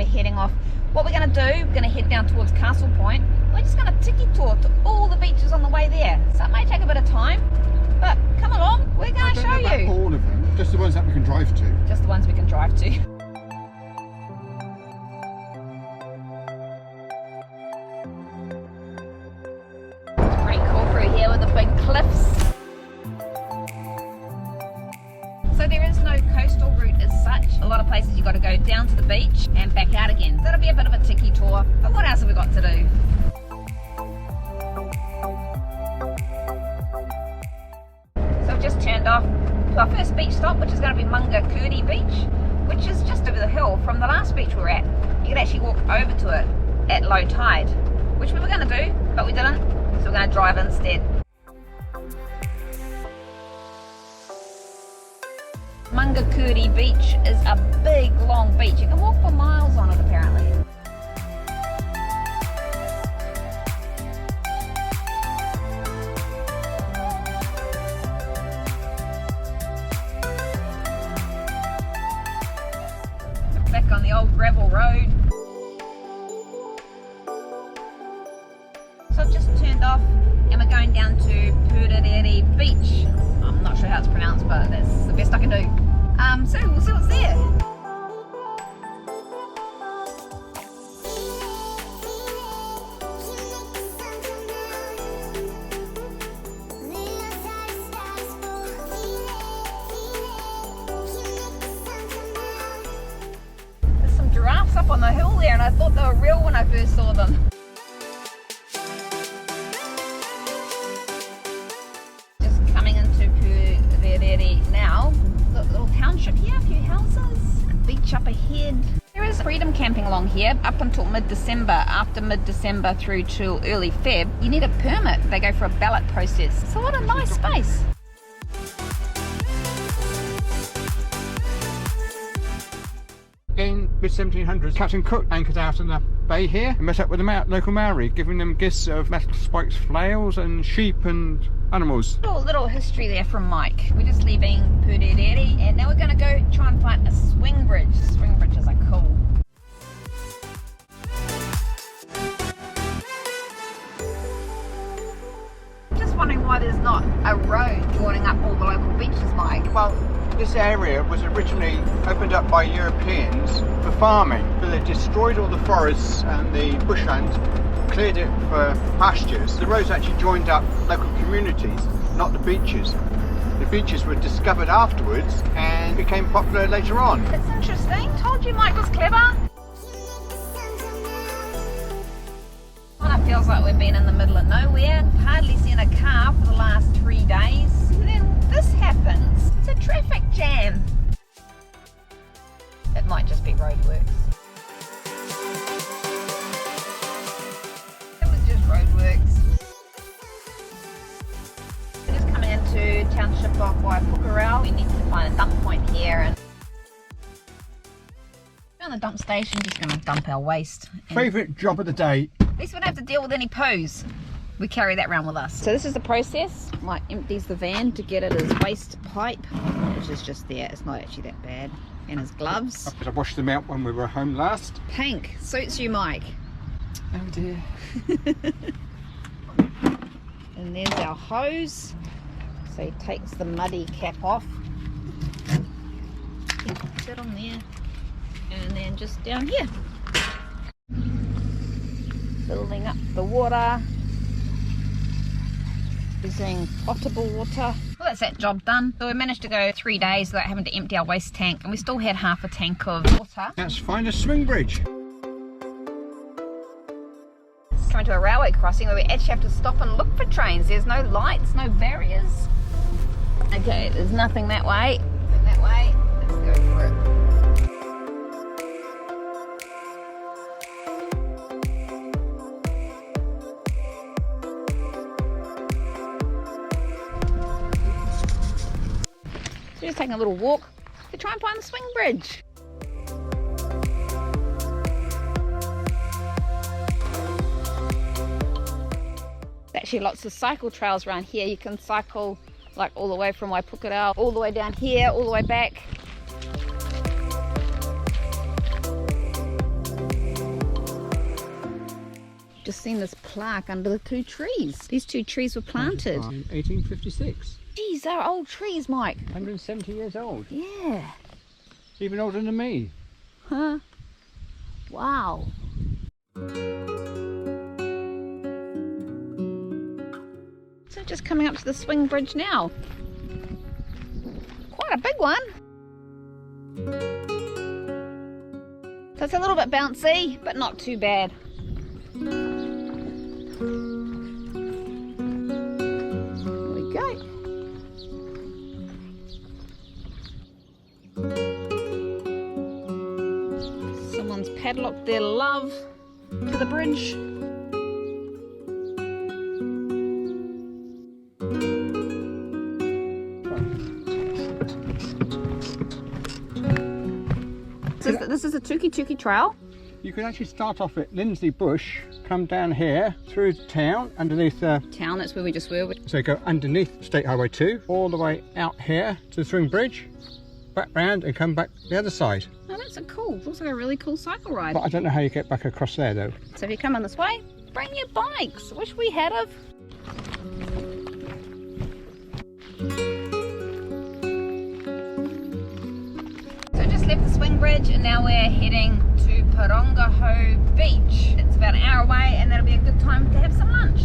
we're heading off. What we're going to do, we're going to head down towards Castle Point. We're just going to tiki tour to all the beaches on the way there. So it may take a bit of time, but come along, we're going to show you. All of them, just the ones that we can drive to. Just the ones we can drive to. Pretty cool through here with the big cliffs. So there is no coastal route as such. A lot of places you've got to go down to the beach and back out again. So it'll be a bit of a tiki tour. But what else have we got to do? So we've just turned off to our first beach stop, which is going to be Mangakuri Beach, which is just over the hill from the last beach we were at. You can actually walk over to it at low tide, which we were going to do, but we didn't. So we're going to drive instead. Mangakuri Beach is a big, long beach. You can walk for miles on it, apparently. Back on the old gravel road. So I've just turned off and we're going down to Pourerere Beach. I'm not sure how it's pronounced, but that's the best I can do. So we'll see what's there. There's some giraffes up on the hill there, and I thought they were real when I first saw them. Now, little township here, a few houses, a beach up ahead. There is freedom camping along here up until mid-December. After mid-December through to early Feb, you need a permit. They go for a ballot process. So what a nice space. In mid-1700s, Captain Cook anchored out in the bay here and met up with the local Maori, giving them gifts of metal spiked flails and sheep and animals. Little history there from Mike. We're just leaving Pourerere and now we're going to go try and find a swing bridge. Swing bridges are cool. Just wondering why there's not a road joining up all the local beaches, Mike. Well, this area was originally opened up by Europeans for farming, but they destroyed all the forests and the bushland, cleared it for pastures. The roads actually joined up local communities, not the beaches. The beaches were discovered afterwards and became popular later on. That's interesting. Told you Mike was clever. Well, it feels like we've been in the middle of nowhere. Hardly seen a car for the last 3 days. And then this happens. It's a traffic jam. It might just be roadworks. It was just roadworks. We're just coming into township of Waipukurau. We need to find a dump point here. And we're on the dump station, just going to dump our waste. Favourite job of the day. At least we don't have to deal with any poos. We carry that around with us. So this is the process. Mike empties the van to get at his waste pipe, which is just there. It's not actually that bad. And his gloves. I washed them out when we were home last. Pink. Suits you, Mike. Oh dear. And there's our hose. So he takes the muddy cap off. He puts it on there. And then just down here. Building up the water. Using potable water. Well, that's that job done. So we managed to go 3 days without having to empty our waste tank, and we still had half a tank of water. Let's find a swing bridge. Coming to a railway crossing where we actually have to stop and look for trains. There's no lights, no barriers. Okay, there's nothing that way. And that way, let's go for it. So just taking a little walk to try and find the swing bridge. There's actually lots of cycle trails around here. You can cycle like all the way from Waipukurau, all the way down here, all the way back. just seen this plaque under the 2 trees. These 2 trees were planted. In 1856. Geez, they're old trees, Mike. 170 years old. Yeah. Even older than me. Huh. Wow. So just coming up to the swing bridge now. Quite a big one. So it's a little bit bouncy, but not too bad. There we go. Someone's padlocked their love to the bridge. This is a Tukituki trail. You can actually start off at Lindsley Bush, come down here through the town, underneath the town, that's where we just were. So go underneath State Highway 2, all the way out here to the swing bridge, back round and come back the other side. Oh, that's cool. Looks like a really cool cycle ride. But I don't know how you get back across there though. So if you come in this way, bring your bikes. Wish we had of. So just left the swing bridge and now we're heading to Parongahau Beach. It's about an hour away and that'll be a good time to have some lunch.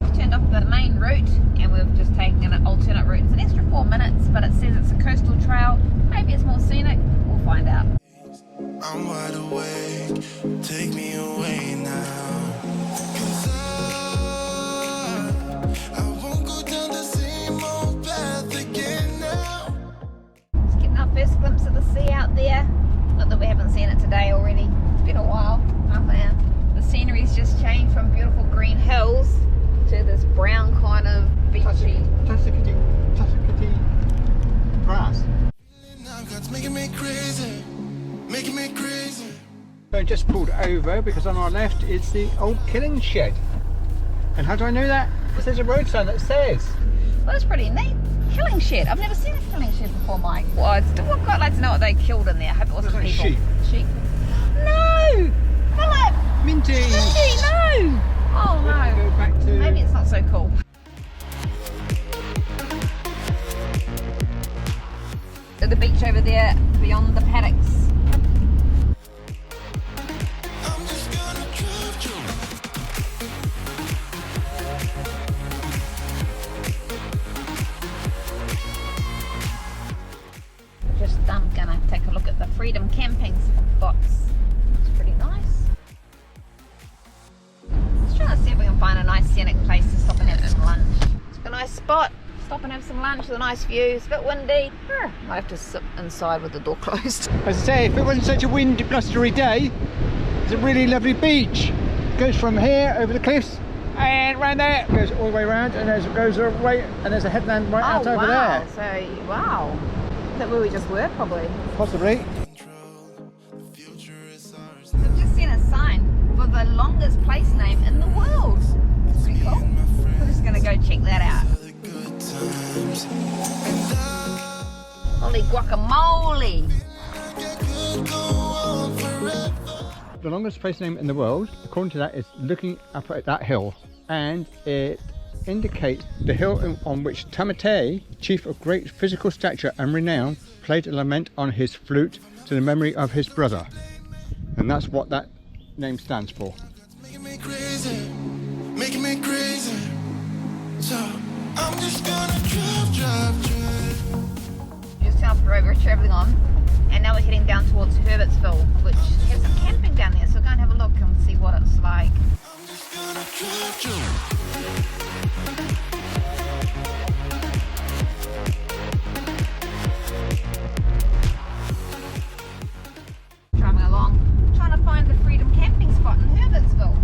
We've turned off the main route and we've just taken an alternate route. It's an extra 4 minutes, but it says it's a coastal trail. Maybe it's more scenic. We'll find out. I'm wide awake, take me away now. I won't go down the same old path again now. Just getting our first glimpse of the sea out there. Not that we haven't seen it today already. It's been a while, half an hour. The scenery's just changed from beautiful green hills to this brown kind of beachy. Tukituki grass. Now God's making me crazy, making me crazy. So I just pulled over because on our left is the old killing shed. And how do I know that? Because there's a road sign that says. Well, that's pretty neat. Killing shed. I've never seen a killing shed before, Mike. Well, I'd quite like to know what they killed in there. I hope it wasn't Looks like people. sheep. Sheep. No! Philip! Minty! Minty, no! Oh no. Go back to... Maybe it's not so cool. The beach over there beyond the paddocks. I'm just gonna drive you. Just gonna take a look at the Freedom camping spots. It's pretty nice. Let's try to see if we can find a nice scenic place to stop and have some lunch. It's a nice spot. Stop and have some lunch with a nice view. It's a bit windy. Might have to sit inside with the door closed. As I say, if it wasn't such a windy, blustery day, it's a really lovely beach. It goes from here over the cliffs and round there, goes all the way around, and there's goes away, and the's a headland right out over there. So wow, is that where we just were? Probably. Possibly. The future is ours. I've just seen a sign for the longest place name in the world. It's pretty cool. We're just gonna go check that out. The good times. And Holy guacamole! I could go on forever. The longest place name in the world, according to that, is looking up at that hill, and it indicates the hill on which Taumata, chief of great physical stature and renown, played a lament on his flute to the memory of his brother. And that's what that name stands for. Making me crazy, making me crazy. So I'm just gonna drive. Just off the road we're travelling on, and now we're heading down towards Herbertville, which has some camping down there, so we'll go and have a look and see what it's like. I'm just gonna drive. Driving along, trying to find the Freedom camping spot in Herbertville.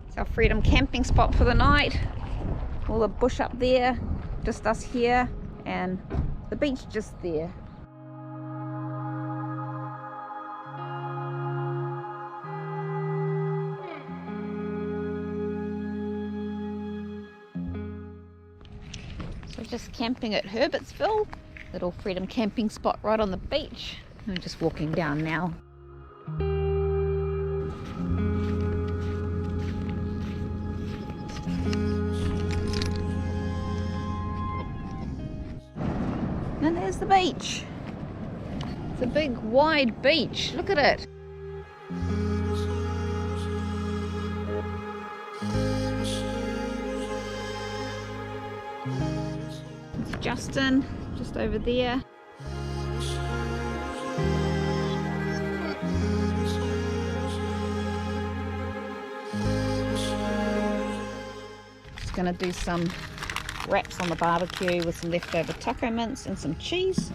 It's our Freedom camping spot for the night. All the bush up there, just us here, and the beach just there. So just camping at Herbertville, little freedom camping spot right on the beach. I'm just walking down now. And there's the beach. It's a big wide beach. Look at it. It's Justin, just over there. Just gonna do some wraps on the barbecue with some leftover taco mince and some cheese.